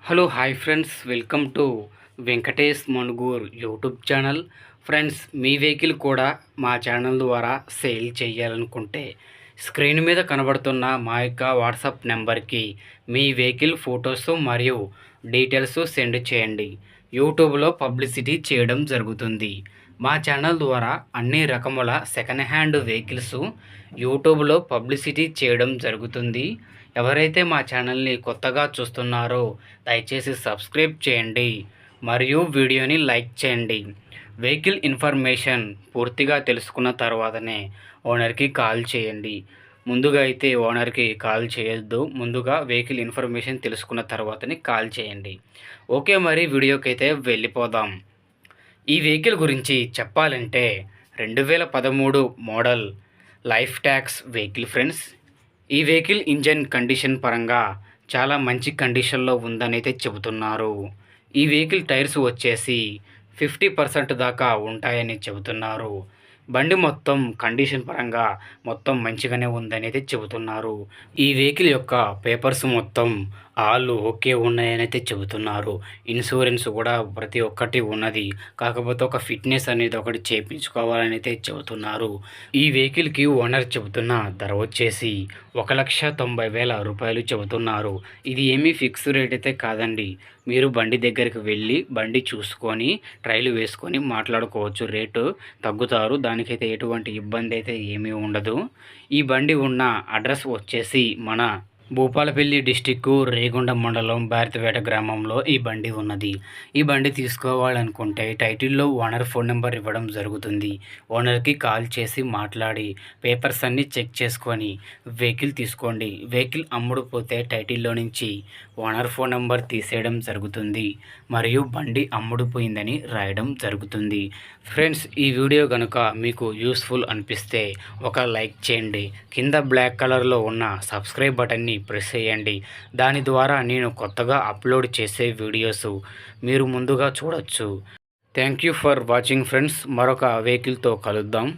Hello hi friends, welcome to Venkatesh Manugur YouTube channel. Friends, me vehicle కూడా మా channel ద్వారా sale చేయాలనుకుంటే స్క్రీన్ మీద కనబడుతున్న మా యొక్క వాట్సాప్ నెంబర్కి మీ వెహికల్ ఫొటోస్ మరియు డీటెయిల్స్ సెండ్ చేయండి. యూట్యూబ్లో పబ్లిసిటీ చేయడం జరుగుతుంది. మా ఛానల్ ద్వారా అన్ని రకముల సెకండ్ హ్యాండ్ వెహికల్స్ యూట్యూబ్లో పబ్లిసిటీ చేయడం జరుగుతుంది. ఎవరైతే మా ఛానల్ని కొత్తగా చూస్తున్నారో దయచేసి సబ్స్క్రైబ్ చేయండి మరియు వీడియోని లైక్ చేయండి. వెహికల్ ఇన్ఫర్మేషన్ పూర్తిగా తెలుసుకున్న తర్వాతనే ఓనర్కి కాల్ చేయండి. ముందుగా అయితే ఓనర్కి కాల్ చేయొద్దు. ముందుగా వెహికల్ ఇన్ఫర్మేషన్ తెలుసుకున్న తర్వాతనే కాల్ చేయండి. ఓకే, మరి వీడియోకి అయితే వెళ్ళిపోదాం. ఈ వెహికల్ గురించి చెప్పాలంటే 2013 model life tax vehicle friends. ఈ వెహికల్ ఇంజన్ కండిషన్ పరంగా చాలా మంచి కండిషన్లో ఉందని అయితే చెబుతున్నారు. ఈ వెహికల్ టైర్స్ వచ్చేసి 50% దాకా ఉంటాయని చెబుతున్నారు. బండి మొత్తం కండిషన్ పరంగా మొత్తం మంచిగానే ఉందని అయితే చెబుతున్నారు. ఈ వెహికల్ యొక్క పేపర్స్ మొత్తం ఆల్ ఓకే ఉన్నాయని అయితే చెబుతున్నారు. ఇన్సూరెన్స్ కూడా ప్రతి ఒక్కటి ఉన్నది. కాకపోతే ఒక ఫిట్నెస్ అనేది ఒకటి చేయించుకోవాలని అయితే చెబుతున్నారు. ఈ వెహికల్కి ఓనర్ చెబుతున్న ధర వచ్చేసి 1,90,000 రూపాయలు చెబుతున్నారు. ఇది ఏమీ ఫిక్స్ రేట్ అయితే కాదండి. మీరు బండి దగ్గరికి వెళ్ళి బండి చూసుకొని ట్రైల్ వేసుకొని మాట్లాడుకోవచ్చు. రేటు తగ్గుతారు. దానికైతే ఎటువంటి ఇబ్బంది అయితే ఏమీ ఉండదు. ఈ బండి ఉన్న అడ్రస్ వచ్చేసి మన భూపాలపల్లి డిస్టిక్ రేగొండ మండలం భారతపేట గ్రామంలో ఈ బండి ఉన్నది. ఈ బండి తీసుకోవాలనుకుంటే టైటిల్లో ఓనర్ ఫోన్ నెంబర్ ఇవ్వడం జరుగుతుంది. ఓనర్కి కాల్ చేసి మాట్లాడి పేపర్స్ అన్నీ చెక్ చేసుకొని వెహికల్ తీసుకోండి. వెహికల్ అమ్ముడుపోతే టైటిల్లో నుంచి ఓనర్ ఫోన్ నెంబర్ తీసేయడం జరుగుతుంది మరియు బండి అమ్ముడుపోయిందని రాయడం జరుగుతుంది. ఫ్రెండ్స్, ఈ వీడియో కనుక మీకు యూస్ఫుల్ అనిపిస్తే ఒక లైక్ చేయండి. కింద బ్లాక్ కలర్లో ఉన్న సబ్స్క్రైబ్ బటన్ని ప్రెస్ చేయండి. దాని ద్వారా నేను కొత్తగా అప్లోడ్ చేసే వీడియోస్ మీరు ముందుగా చూడొచ్చు. Thank you for watching friends. మరొక వెహికల్తో కలుద్దాం.